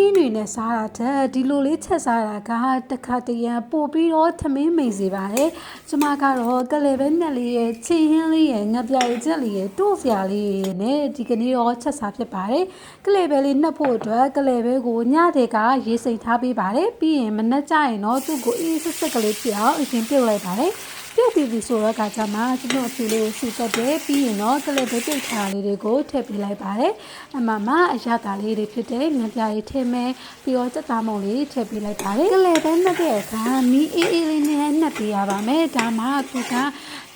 င်းတွေနဲ့စားတာတဲ့ဒီလိုလေးချက်စားတာကတခါတရံပို့ပြီးတော့သမင်းမိန်စေပါတယ်ကျမကတော့ကလေးပဲမြက်လေးရဲ့ချင်းဟင်းလေးရဲ့ငပြရချက်လေးရဲ့တို့စရာလေးရဲ့နဲ့ဒီကနေ့တော့ချက်စားဖြစ်ပါတယ်ကလေးပဲလေးနှက်ဖို့အတွက်ကလေးပဲကိုညတဲ့ကရေးစိတ်ထားပေးပါတယ်ပြီးရင်မနှက်ကြရင်တော့သူ့ကိုအေးစစ်စစ်ကလေးဖြစ်အောင်အရင်ပြုတ်လိုက်ပါတယ်ပြုတ်ပြီးဆိုတော့ကကြမှာကျွန်တော်အဖြူလေးကိုစီတက်တယ်ပြီးရင်တော့ကလေးပဲပြုတ်ထားလေးတွေကိုထည့်ပေးလိုက်ပါတယ်အမမအရသာလေးတွေဖြစ်တဲ့ငပြရေးထည့်မယ်ပြီးတော့စက်သားမုံလေးထည့်ပေးလိုက်ပါတယ်ကလေးပဲနှက်တဲ့အခါမီးအေးအေးလေးနဲ့နှက်ပေးရပါမယ်ဒါမှသူက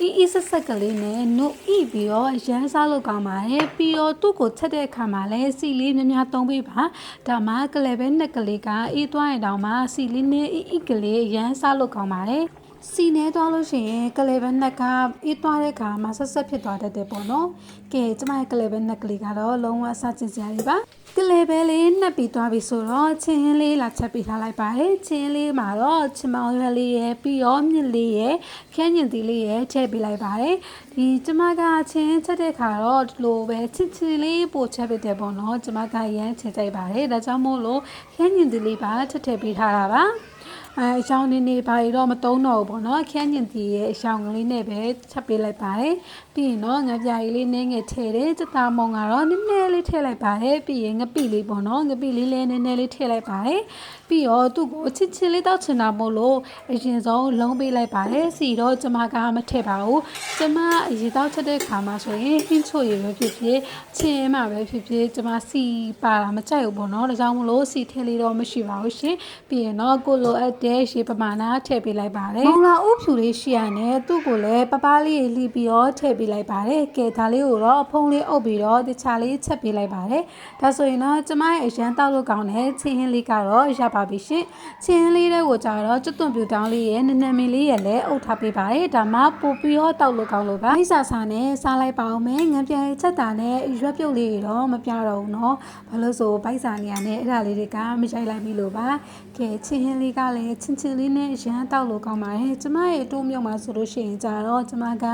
အေးဆက်ဆက်ကလေးနဲ့နှုတ်ဣပြီးတော့ရမ်းစားလို့ကောင်းပါတယ်ပြီးတော့သူ့ကိုချက်တဲ့အခါမှာလည်းစီလေးများများသုံးပေးပါဒါမှကလေးပဲနှက်ကလေးကအေးသွားရင်တောင်မှစီလေးနဲ့ဣကလေးရမ်းစားလို့ကောင်းပါတယ်စီနေသွားလို့ရှိရင်ကလေးပဲနှက်ကအေးသွားတဲ့အခါမှာဆက်ဆက်ဖြစ်သွားတတ်တယ်ပေါ့နော်ကဲကျမရဲ့ကလေးပဲနှက်ကလေးကတော့လုံးဝစချင်စရာကြီးပါကလေးပဲလေးနှက်ပြီးသွားပြီဆိုတော့ချင်းလေးလာချက်ပေးထားလိုက်ပါတယ်ချင်းလေးမှာတော့ချမောင်ရွက်လေးရဲ့ပြီးတော့မြင့်လေးရဲ့ခင်းညင်သီးလေးရဲ့ထည့်ပေးလိုက်ပါတယ်ဒီကျမကချင်းချက်တဲ့ခါတော့ဒီလိုပဲချစ်ချစ်လေးပို့ချက်ပေးတယ်ပေါ့နော်ကျမကရမ်းချင်ကြိုက်ပါတယ်ဒါကြောင့်မို့လို့ခင်းညင်သီးလေးပါထည့်ပေးထားတာပါအရှောင်းနေပါရတော့မတုံးတော့ဘူးပေါ့နော်ခန်းညင်တီရဲ့အရှောင်းကလေးနဲ့ပဲချက်ပေးလိုက်ပါတယ်ပြီးရင်တော့ငပြားကြီးလေးနည်းငယ်ထည့်တယ်စတာမုံကတော့နည်းနည်းလေးထည့်လိုက်ပါတယ်ပြီးရင်ငပိလေးပေါ့နော်ငပိလေးလည်းနည်းနည်းလေးထည့်လိုက်ပါတယ်ပြီးတော့သူ့ကိုချစ်ချစ်လေးတောက်ချင်တာမို့လို့အရင်ဆုံးလုံးပေးလိုက်ပါတယ်စီတော့ကျမကမထည့်ပါဘူးကျမအရင်တောက်ချက်တဲ့ခါမှာဆိုရင်ဟင်းချိုရည်ပဲဖြစ်ဖြစ်ချင်းမှာပဲဖြစ်ဖြစ်ကျမစီပါတာမကြိုက်ဘူးပေါ့နော်ဒါကြောင့်မို့လို့စီထည့်လေးတော့မရှိပါဘူးရှင်ပြီးရင်တော့ကိုလိုအပ်တဲ့ရေပမာဏထည့်ပေးလိုက်ပါတယ်မုံလာဥဖြူလေးရှိရနဲ့သူ့ကိုလည်းပပလေးလှီးပြီးတော့ထည့်ပေးလိုက်ပါတယ်ကဲဒါလေးကိုတော့အဖုံးလေးအုပ်ပြီးတော့တခြားလေးချက်ပေးလိုက်ပါတယ်ဒါဆိုရင်တော့ကျမရဲ့အရန်တောက်လို့ကောင်းတဲ့ချင်းဟင်းလေးကတော့ရပါပြီရှင်ချင်းဟင်းလေးတွေကိုကြတော့ကျွတ်သွန်ပြူတောင်းလေးရဲ့နနမီလေးရဲ့လည်းအုပ်ထားပေးပါတယ်ဒါမှပို့ပြီးတော့တောက်လို့ကောင်းလို့ပါအိစာစာနဲ့စားလိုက်ပါအောင်မယ်ငပြဲချက်တာနဲ့ရွက်ပြုတ်လေးတွေတော့မပြတော့ဘူးเนาะဘာလို့ဆိုဘိုက်စာနေရနဲ့အဲ့ဒါလေးတွေကမရိုက်လိုက်ပြီလို့ပါကဲချင်းဟင်းလေးကလည်းချင်းလေးနဲ့ရမ်းတောက်လို့ကောင်းပါတယ်ကျမရဲ့တိုးမြုံမှာဆိုလို့ရှိရင်ကြတော့ကျမက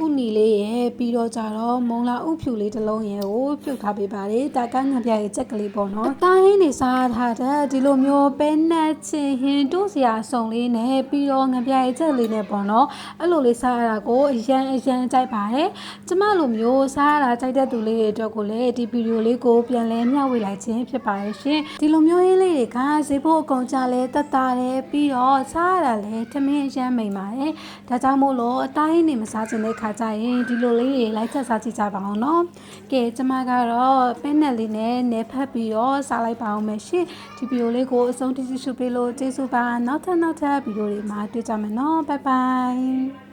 ဥနီလေးရဲ့ပြီးတော့ကြတော့မုံလာဥဖြူလေးတစ်လုံးရဲ့ကိုပြုတ်ထားပေးပါတယ်ဒါကငပြရဲ့ချက်ကလေးပေါ့နော်တိုင်းဟင်းနေစားထားတဲ့ဒီလိုမျိုးပဲနဲ့ချင်းဟင်းတို့စရာစုံလေးနဲ့ပြီးတော့ငပြရဲ့ချက်လေးနဲ့ပေါ့နော်အဲ့လိုလေးစားရတာကိုအရန်ကြိုက်ပါတယ်ကျမလိုမျိုးစားရတာကြိုက်တဲ့သူလေးတွေအတွက်ကိုလည်းဒီဗီဒီယိုလေးကိုပြန်လဲမျှဝေလိုက်ခြင်းဖြစ်ပါတယ်ရှင်ဒီလိုမျိုးရင်းလေးတွေကဈေးဖို့အကုန်ကြလဲတက်တာတယ်ပြီးတော့စားရတာလည်းထမင်းရမ်းမိန်ပါတယ်ဒါကြောင့်မို့လို့အတိုင်းနေမစားချင်တဲ့ခါကျရင်ဒီလိုလေးတွေလိုက်ချက်စားကြည့်ကြပါအောင်နော်ကဲကျမကတော့ပင်းနဲ့လေးနဲ့နေဖက်ပြီးတော့စားလိုက်ပါအောင်မယ်ရှင်ဒီဗီဒီယိုလေးကိုအဆုံးထိရှုပေးလို့ကျေးဇူးပါနောက်ထပ်ဗီဒီယိုတွေမှာတွေ့ကြမယ်နော်ဘိုင်ဘိုင်